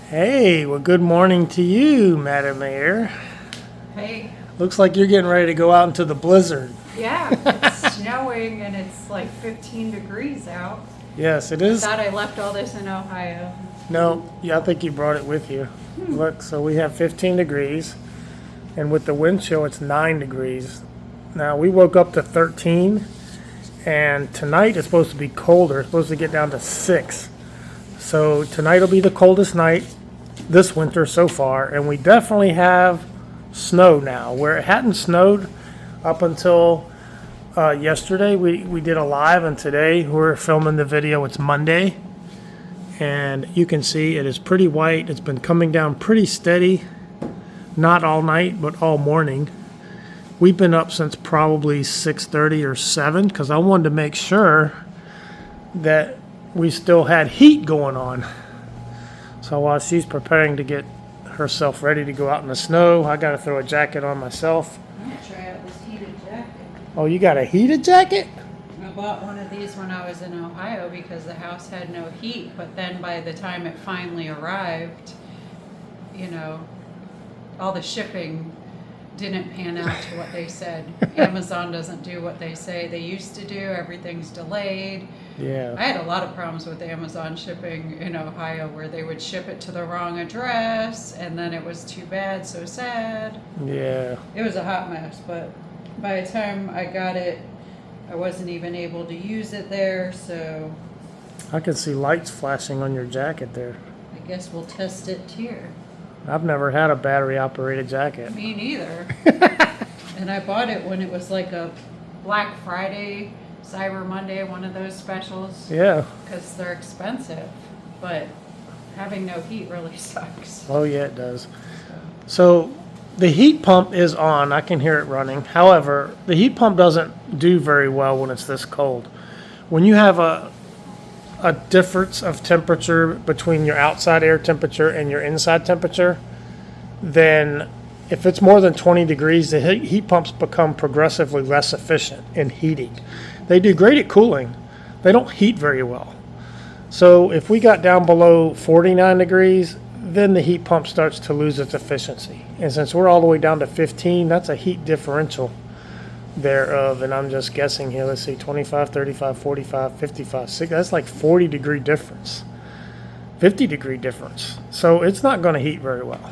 Hey, well, good morning to you, Madam Mayor. Hey, Looks like you're getting ready to go out into the blizzard. yeah, it's snowing and it's like 15 degrees out. Yes, it I is. thought I left all this in Ohio. No, yeah, I think you brought it with you. Look, so we have 15 degrees, and with the wind chill, it's 9 degrees. Now, we woke up to 13, and tonight it's supposed to be colder. It's supposed to get down to 6. So tonight will be the coldest night this winter so far, and we definitely have snow now. Where it hadn't snowed up until yesterday, we did a live, and today we're filming the video. It's Monday, and you can see it is pretty white. It's been coming down pretty steady, not all night, but all morning. We've been up since probably 6:30 or 7 because I wanted to make sure that we still had heat going on. So while she's preparing to get herself ready to go out in the snow, I got to throw a jacket on myself. I'm gonna try out this heated jacket. Oh, you got a heated jacket? I bought one of these when I was in Ohio because the house had no heat, but then by the time it finally arrived, all the shipping didn't pan out to what they said. Amazon doesn't do what they say they used to do. Everything's delayed. Yeah. I had a lot of problems with Amazon shipping in Ohio where they would ship it to the wrong address and then it was too bad, so sad. Yeah. It was a hot mess, but by the time I got it, I wasn't even able to use it there, so I can see lights flashing on your jacket there. I guess we'll test it here. I've never had a battery operated jacket. Me neither. And I bought it when it was like a Black Friday, Cyber Monday, one of those specials. Yeah. Because they're expensive, but having no heat really sucks. Oh, yeah, it does. So the heat pump is on. I can hear it running. However, the heat pump doesn't do very well when it's this cold. When you have a difference of temperature between your outside air temperature and your inside temperature, then if it's more than 20 degrees, the heat pumps become progressively less efficient in heating. They do great at cooling. They don't heat very well. So if we got down below 49 degrees, then the heat pump starts to lose its efficiency. And since we're all the way down to 15, that's a heat differential thereof, and I'm just guessing here. Let's see, 25, 35, 45, 55, 60. That's like 40 degree difference, 50 degree difference. So it's not going to heat very well.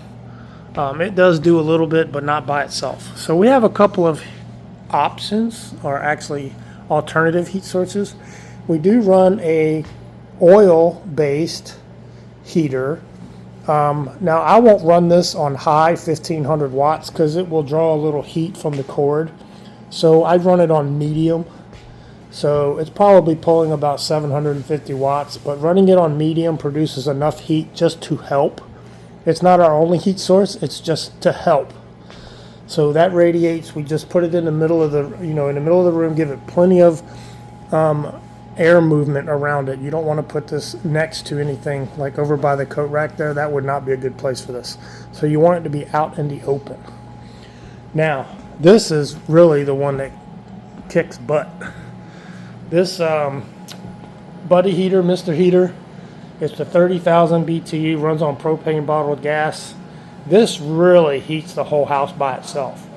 It does do a little bit, but not by itself. So we have a couple of options, or actually alternative heat sources. We do run a oil-based heater. Now I won't run this on high 1500 watts because it will draw a little heat from the cord. So I run it on medium. So it's probably pulling about 750 watts, but running it on medium produces enough heat just to help. It's not our only heat source, it's just to help. So that radiates. We just put it in the middle of the, in the middle of the room, give it plenty of air movement around it. You don't want to put this next to anything like over by the coat rack there. That would not be a good place for this. So you want it to be out in the open. Now, this is really the one that kicks butt. This Buddy Heater, Mr. Heater, it's the 30,000 BTU, runs on propane bottled gas. This really heats the whole house by itself.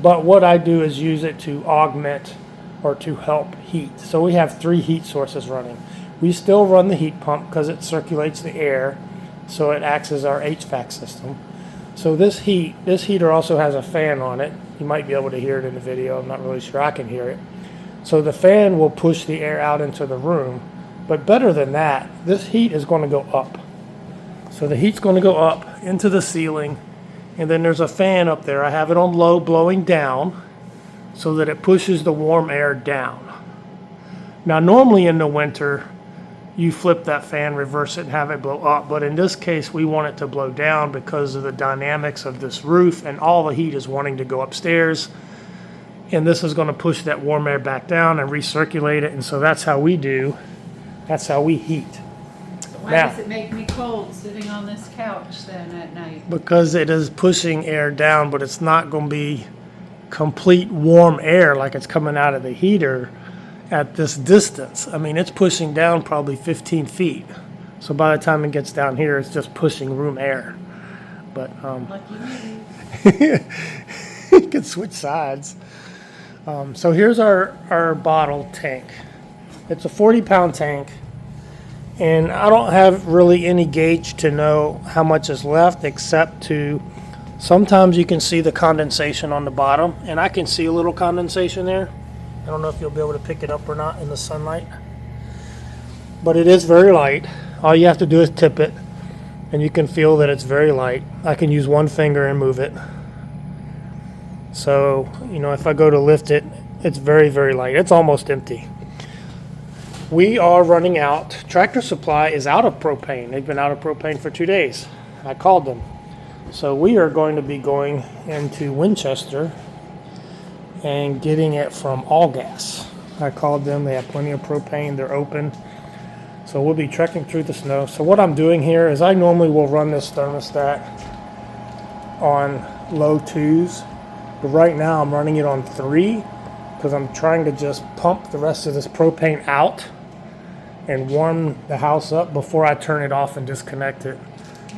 But what I do is use it to augment or to help heat. So we have 3 heat sources running. We still run the heat pump because it circulates the air, so it acts as our HVAC system. So this heater also has a fan on it. You might be able to hear it in the video. I'm not really sure I can hear it. So the fan will push the air out into the room. But better than that, this heat is going to go up. So the heat's going to go up into the ceiling. And then there's a fan up there. I have it on low, blowing down, so that it pushes the warm air down. Now normally in the winter, you flip that fan, reverse it, and have it blow up. But in this case, we want it to blow down because of the dynamics of this roof, and all the heat is wanting to go upstairs. And this is going to push that warm air back down and recirculate it. And so that's how we heat. Why does it make me cold sitting on this couch then at night? Because it is pushing air down, but it's not going to be complete warm air like it's coming out of the heater at this distance. I mean, it's pushing down probably 15 feet So by the time it gets down here, it's just pushing room air. But Lucky me. you can switch sides. So here's our bottle tank. It's a 40-pound tank. And I don't have really any gauge to know how much is left, except to sometimes you can see the condensation on the bottom, and I can see a little condensation there. I don't know if you'll be able to pick it up or not in the sunlight, but it is very light. All you have to do is tip it, and you can feel that it's very light. I can use one finger and move it. So, if I go to lift it, it's very, very light. It's almost empty. We are running out. Tractor Supply is out of propane. They've been out of propane for 2 days. I called them. So we are going to be going into Winchester and getting it from All Gas. I called them. They have plenty of propane. They're open. So we'll be trekking through the snow. So what I'm doing here is I normally will run this thermostat on low 2s. But right now I'm running it on 3 because I'm trying to just pump the rest of this propane out and warm the house up before I turn it off and disconnect it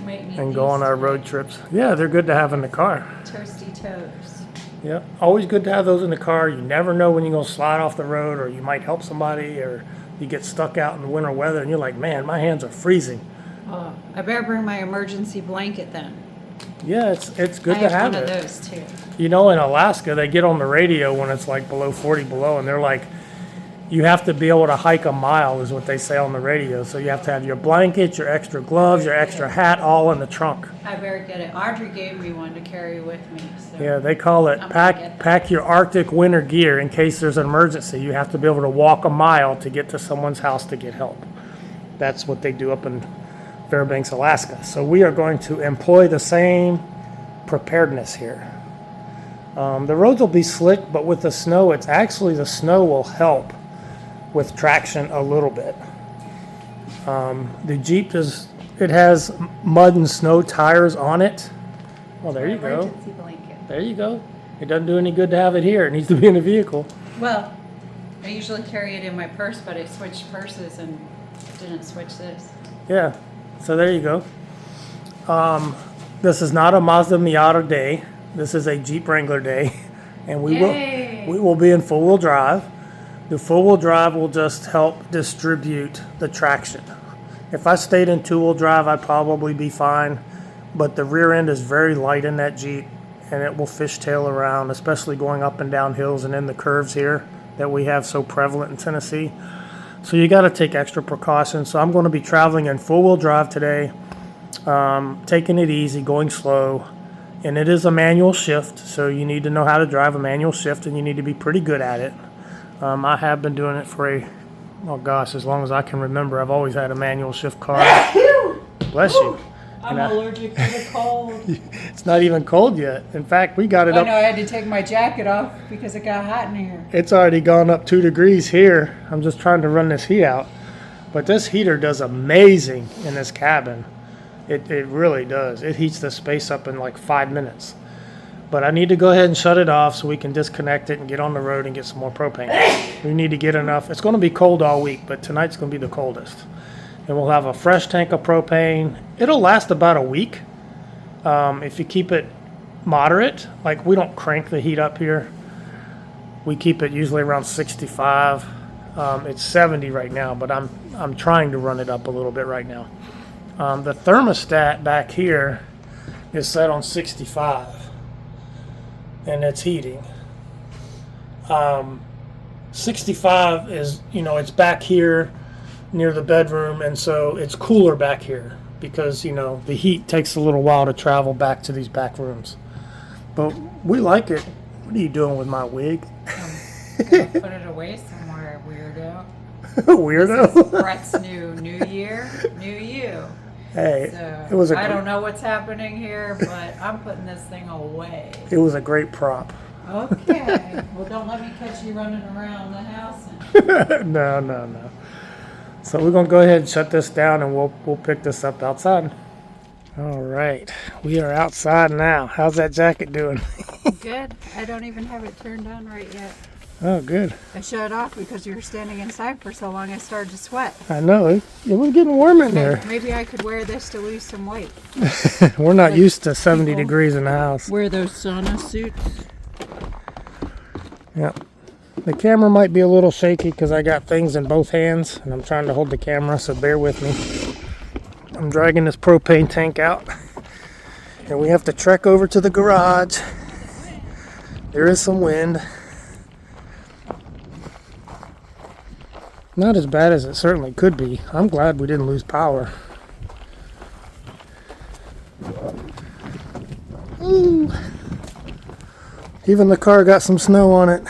and go on our road trips. Yeah, they're good to have in the car. Toasty toes. Yeah, always good to have those in the car. You never know when you're going to slide off the road, or you might help somebody, or you get stuck out in the winter weather and you're like, man, my hands are freezing. Oh, I better bring my emergency blanket then. Yeah, it's good I to have have one it. of those too. In Alaska, they get on the radio when it's like below 40 below, and they're like, you have to be able to hike a mile, is what they say on the radio. So you have to have your blanket, your extra gloves, your extra hat, all in the trunk. I better get it. Audrey gave me one to carry with me. So Yeah, they call it I'm gonna get pack your Arctic winter gear in case there's an emergency. You have to be able to walk a mile to get to someone's house to get help. That's what they do up in Fairbanks, Alaska. So we are going to employ the same preparedness here. The roads will be slick, but with the snow, the snow will help with traction a little bit. The Jeep has mud and snow tires on it. Well, there you go. Emergency blanket. There you go. It doesn't do any good to have it here. It needs to be in a vehicle. Well, I usually carry it in my purse, but I switched purses and didn't switch this. Yeah. So there you go. This is not a Mazda Miata day. This is a Jeep Wrangler day, and we will be in four-wheel drive. The four-wheel drive will just help distribute the traction. If I stayed in two-wheel drive, I'd probably be fine, but the rear end is very light in that Jeep, and it will fishtail around, especially going up and down hills and in the curves here that we have so prevalent in Tennessee. So you got to take extra precautions. So I'm going to be traveling in four-wheel drive today, taking it easy, going slow. And it is a manual shift, so you need to know how to drive a manual shift, and you need to be pretty good at it. I have been doing it for as long as I can remember. I've always had a manual shift car. Bless you. I'm allergic to the cold. It's not even cold yet. In fact, we got it I up. know, I had to take my jacket off because it got hot in here. It's already gone up 2 degrees here. I'm just trying to run this heat out. But this heater does amazing in this cabin. It really does. It heats the space up in like 5 minutes. But I need to go ahead and shut it off so we can disconnect it and get on the road and get some more propane. We need to get enough. It's going to be cold all week, but tonight's going to be the coldest. And we'll have a fresh tank of propane. It'll last about a week if you keep it moderate. Like, we don't crank the heat up here. We keep it usually around 65. It's 70 right now, but I'm trying to run it up a little bit right now. The thermostat back here is set on 65, and it's heating. 65 is, it's back here near the bedroom, and so it's cooler back here because, the heat takes a little while to travel back to these back rooms. But we like it. What are you doing with my wig? Put it away somewhere, weirdo. Weirdo? This is Brett's new year, new you. Hey, So, it was I don't know what's happening here, but I'm putting this thing away. It was a great prop. Okay. Well, don't let me catch you running around the house. No. So we're gonna go ahead and shut this down, and we'll pick this up outside. All right, we are outside now. How's that jacket doing? Good. I don't even have it turned on right yet. Oh, good. I shut it off because you were standing inside for so long I started to sweat. I know. It was getting warm in there. Maybe I could wear this to lose some weight. We're not Like used to 70 people degrees in the house. Wear those sauna suits. Yep. The camera might be a little shaky because I got things in both hands and I'm trying to hold the camera, so bear with me. I'm dragging this propane tank out and we have to trek over to the garage. There is some wind. Not as bad as it certainly could be. I'm glad we didn't lose power. Ooh. Even the car got some snow on it.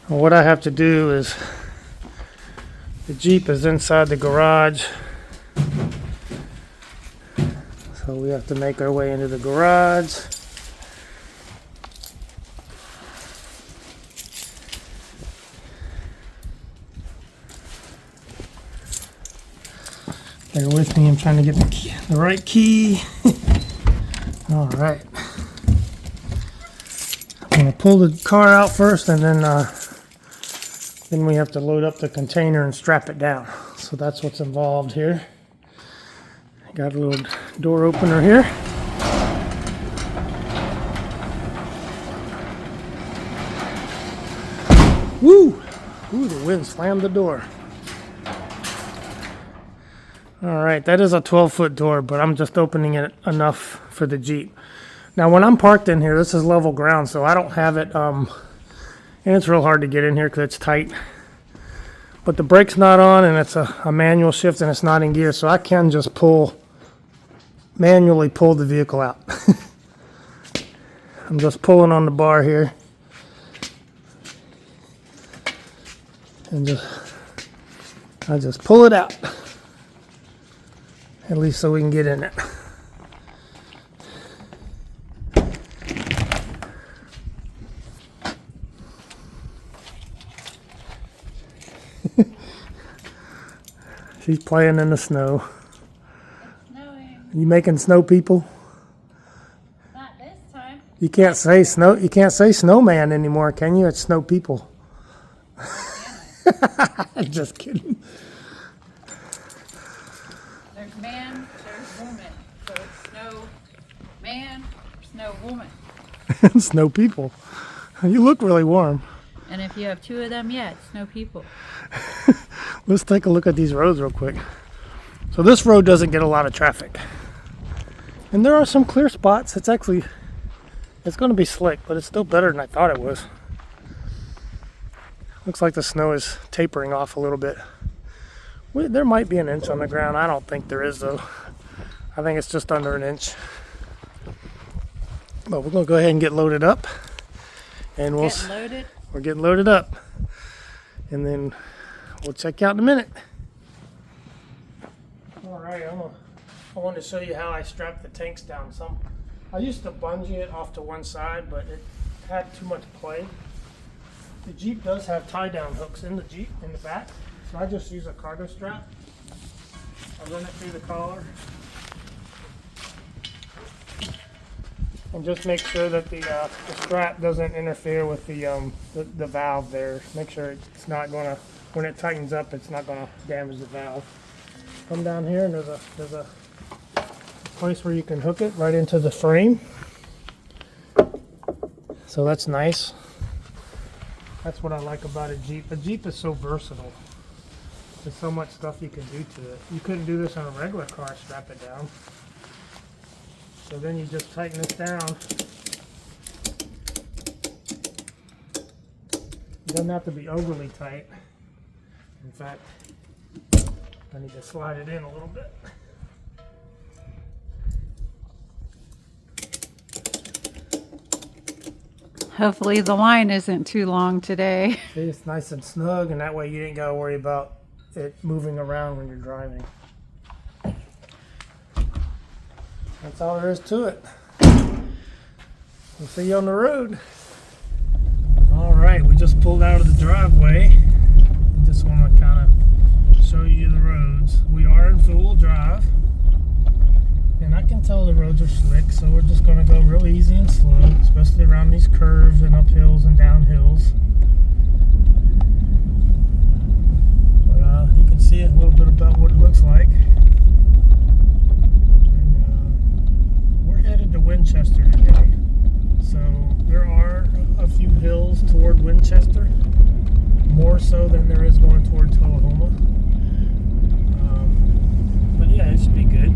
What I have to do is, the Jeep is inside the garage, so we have to make our way into the garage. Bear with me, I'm trying to get the right key. All right. I'm gonna pull the car out first, and then we have to load up the container and strap it down. So that's what's involved here. Got a little door opener here. Woo! Ooh, the wind slammed the door. All right, that is a 12-foot door, but I'm just opening it enough for the Jeep. Now, when I'm parked in here, this is level ground, so I don't have it, and it's real hard to get in here because it's tight. But the brake's not on, and it's a manual shift, and it's not in gear, so I can just manually pull the vehicle out. I'm just pulling on the bar here. And I just pull it out. At least so we can get in it. She's playing in the snow. It's snowing. You making snow people? Not this time. You can't say snow. You can't say snowman anymore, can you? It's snow people. Just kidding. There's man, there's woman. So it's snow man, snow woman. Snow people. You look really warm. And if you have two of them, yeah, it's snow people. Let's take a look at these roads real quick. So this road doesn't get a lot of traffic. And there are some clear spots. It's going to be slick, but it's still better than I thought it was. Looks like the snow is tapering off a little bit. There might be an inch on the ground. I don't think there is, though. I think it's just under an inch. But we're going to go ahead and get loaded up. And we're getting loaded up. And then we'll check you out in a minute. All right, I want to show you how I strap the tanks down. I used to bungee it off to one side, but it had too much play. The Jeep does have tie-down hooks in the back, so I just use a cargo strap. I run it through the collar, and just make sure that the strap doesn't interfere with the valve there. Make sure it's not gonna, when it tightens up, it's not gonna damage the valve. Come down here, and there's a place where you can hook it right into the frame. So that's nice. That's what I like about a Jeep. A Jeep is so versatile. There's so much stuff you can do to it. You couldn't do this on a regular car, strap it down. So then you just tighten this down. It doesn't have to be overly tight. In fact, I need to slide it in a little bit. Hopefully the line isn't too long today. See, it's nice and snug, and that way you ain't got to worry about it moving around when you're driving. That's all there is to it. We'll see you on the road. All right, we just pulled out of the driveway. Just want to kind of show you the roads. We are in four-wheel drive. And I can tell the roads are slick, so we're just going to go real easy and slow, especially around these curves and up hills and down hills. But you can see a little bit about what it looks like. And we're headed to Winchester today. So there are a few hills toward Winchester, more so than there is going toward Tullahoma. But yeah, it should be good.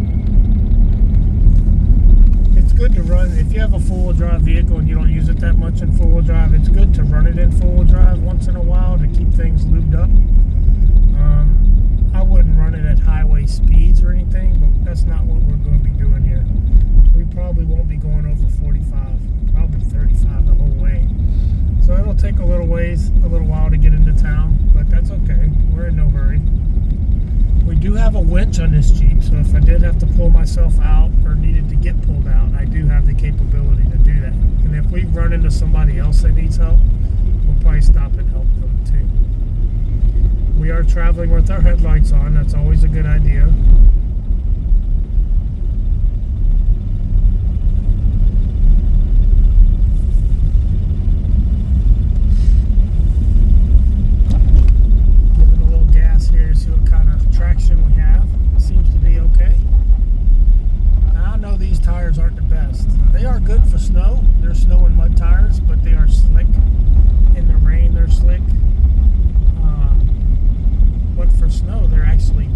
It's good to run. If you have a four-wheel drive vehicle and you don't use it that much in four-wheel drive, it's good to run it in four-wheel drive once in a while to keep things lubed up. I wouldn't run it at highway speeds or anything, but that's not what we're going to be doing here. We probably won't be going over 45, probably 35 the whole way. So it'll take a little while to get into town, but that's okay. We're in no hurry. We do have a winch on this Jeep, so if I did have to pull myself out or needed to get pulled out, I do have the capability to do that. And if we run into somebody else that needs help, we'll probably stop and help them too. We are traveling with our headlights on. That's always a good idea. Giving a little gas here to see what kind of traction we have. Seems to be okay. Now, I know these tires aren't the best. They are good for snow. They're snow and mud tires, but they are slick. In the rain, they're slick. But for snow, they're actually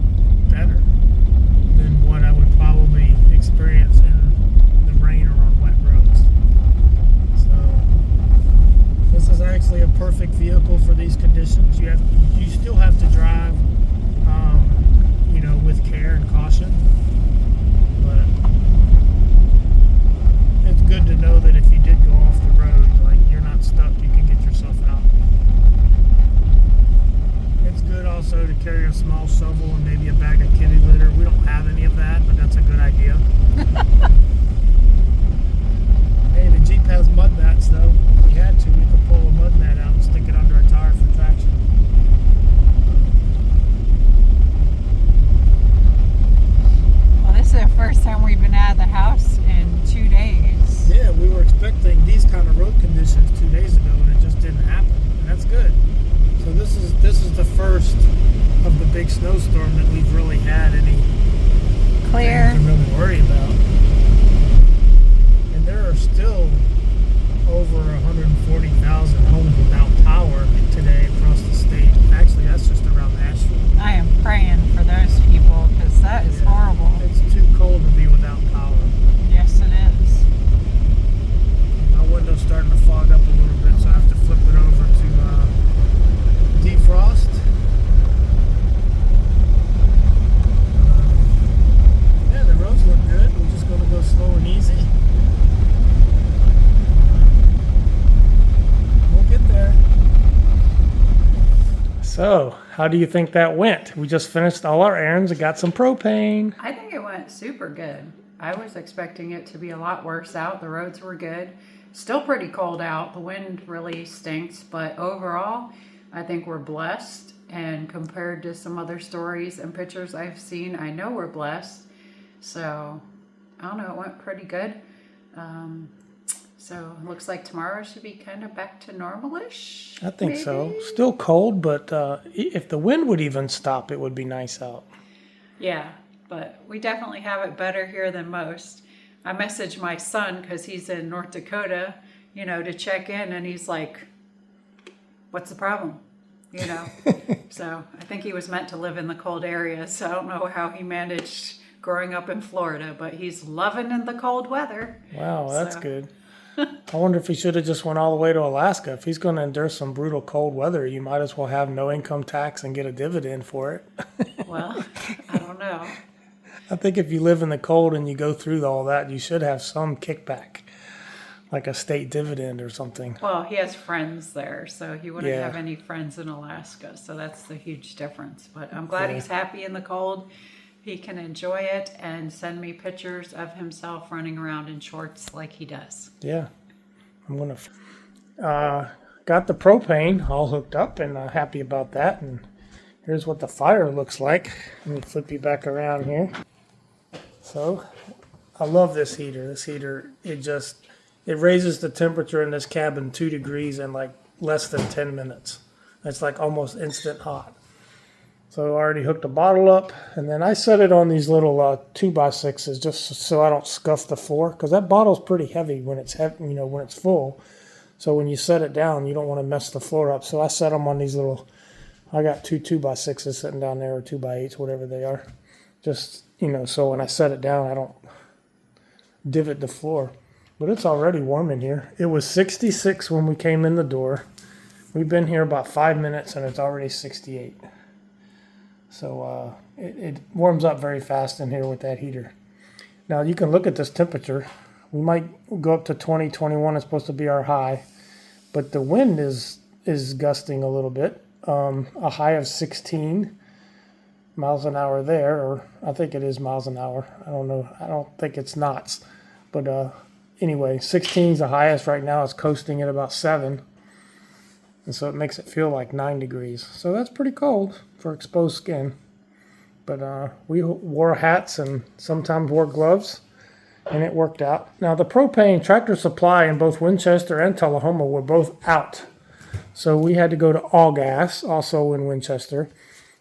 better than what I would probably experience in the rain or on wet roads. So this is actually a perfect vehicle for these conditions. You still have to drive, with care and caution. But it's good to know that if you did go off the road, like you're not stuck, you can get yourself out. It's good also to carry a small shovel and maybe a bag of kitty litter. We don't have any of that, but that's a good idea. Hey, the Jeep has mud mats though. If we had to, we could pull a mud mat out and stick it under a tire for traction. Well, this is the first time we've been out of the house in 2 days. Yeah, we were expecting these kind of road conditions 2 days ago, and it just didn't happen. And that's good. So this is the first of the big snowstorm that we've really had any Clear. to really worry about. And there are still over 140,000 homes without power today across the state. Actually, that's just around Nashville. I am praying for those people because that is horrible. It's too cold to be without power. Yes, it is. My window's starting to fog up a little bit, so I have to flip it over to defrost. Yeah, the roads look good. We're just going to go slow and easy. We'll get there. So, how do you think that went? We just finished all our errands and got some propane. I think it went super good. I was expecting it to be a lot worse out. The roads were good. Still pretty cold out. The wind really stinks, but overall, I think we're blessed. And compared to some other stories and pictures I've seen, I know we're blessed. So, I don't know, it went pretty good. So, it looks like tomorrow should be kind of back to normal-ish. I think so. maybe? Still cold, but if the wind would even stop, it would be nice out. Yeah, but we definitely have it better here than most. I messaged my son because he's in North Dakota, to check in, and he's like, what's the problem? So I think he was meant to live in the cold area, so I don't know how he managed growing up in Florida, but he's loving in the cold weather. Wow, that's So- good. I wonder if he should have just went all the way to Alaska. If he's going to endure some brutal cold weather, you might as well have no income tax and get a dividend for it. Well, I don't know. I think if you live in the cold and you go through all that, you should have some kickback, like a state dividend or something. Well, he has friends there, so he wouldn't Yeah. have any friends in Alaska, so that's the huge difference. But I'm glad Yeah. he's happy in the cold. He can enjoy it and send me pictures of himself running around in shorts like he does. Yeah, I'm going to... got the propane all hooked up and happy about that. And here's what the fire looks like. Let me flip you back around here. So I love this heater. It raises the temperature in this cabin 2 degrees in like less than 10 minutes. It's like almost instant hot. So I already hooked a bottle up, and then I set it on these little 2x6s just so I don't scuff the floor, because that bottle's pretty heavy when it's when it's full. So when you set it down, you don't want to mess the floor up. So I set them on these little. I got 2x6s sitting down there, or 2x8s, whatever they are. Just so when I set it down, I don't divot the floor. But it's already warm in here. It was 66 when we came in the door. We've been here about 5 minutes, and it's already 68. So it warms up very fast in here with that heater. Now you can look at this temperature. We might go up to 20, 21. It's supposed to be our high. But the wind is gusting a little bit. A high of 16 miles an hour there, or I think it is miles an hour. I don't know. I don't think it's knots. But anyway, 16 is the highest right now. It's coasting at about 7. And so it makes it feel like 9 degrees. So that's pretty cold for exposed skin. But we wore hats and sometimes wore gloves, and it worked out. Now the propane Tractor Supply in both Winchester and Tullahoma were both out. So we had to go to All Gas, also in Winchester.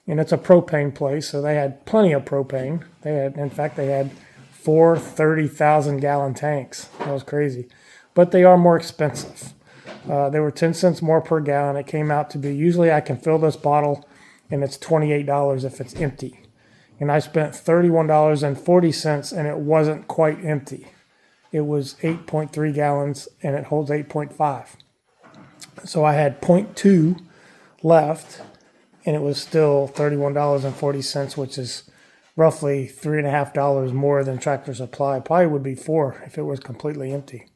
And it's a propane place, so they had plenty of propane. In fact, they had 4 30,000-gallon tanks. That was crazy. But they are more expensive. They were 10 cents more per gallon. It came out to be, usually I can fill this bottle and it's $28 if it's empty. And I spent $31.40 and it wasn't quite empty. It was 8.3 gallons and it holds 8.5. So I had 0.2 left and it was still $31.40, which is roughly $3.50 more than Tractor Supply. Probably would be $4 if it was completely empty.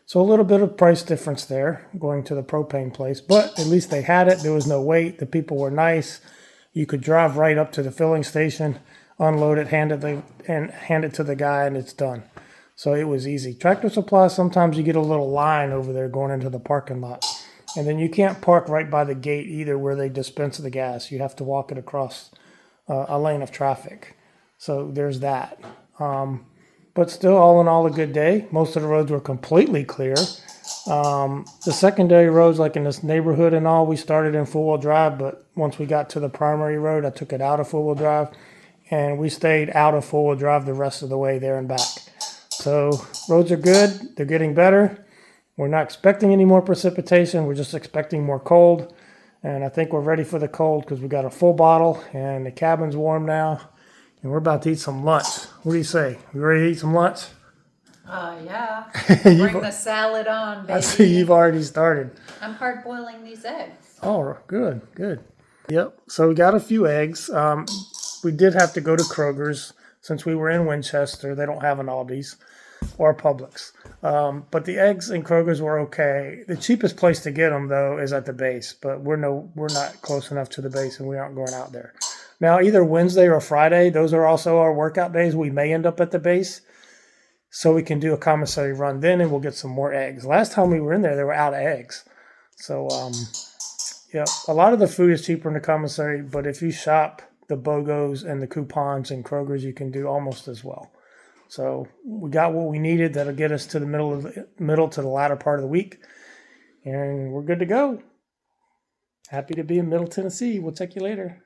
So a little bit of price difference there going to the propane place, but at least they had it. There was no wait. The people were nice. You could drive right up to the filling station, unload it, hand it to the guy, and it's done. So it was easy. Tractor Supply, sometimes you get a little line over there going into the parking lot. And then you can't park right by the gate either where they dispense the gas. You have to walk it across a lane of traffic. So there's that. But still, all in all, a good day. Most of the roads were completely clear. The secondary roads, like in this neighborhood and all, we started in four-wheel drive, but once we got to the primary road, I took it out of four-wheel drive, and we stayed out of four-wheel drive the rest of the way there and back. So roads are good. They're getting better. We're not expecting any more precipitation. We're just expecting more cold, and I think we're ready for the cold because we got a full bottle, and the cabin's warm now. And we're about to eat some lunch. What do you say? You ready to eat some lunch? Yeah. Bring the salad on, baby. I see you've already started. I'm hard boiling these eggs. Oh, good. Yep. So we got a few eggs. We did have to go to Kroger's since we were in Winchester. They don't have an Aldi's or Publix. But the eggs in Kroger's were okay. The cheapest place to get them, though, is at the base. But we're not close enough to the base, and we aren't going out there. Now, either Wednesday or Friday, those are also our workout days. We may end up at the base so we can do a commissary run then, and we'll get some more eggs. Last time we were in there, they were out of eggs. So, yeah, a lot of the food is cheaper in the commissary, but if you shop the BOGOs and the coupons and Kroger's, you can do almost as well. So we got what we needed. That'll get us to the middle to the latter part of the week, and we're good to go. Happy to be in Middle Tennessee. We'll check you later.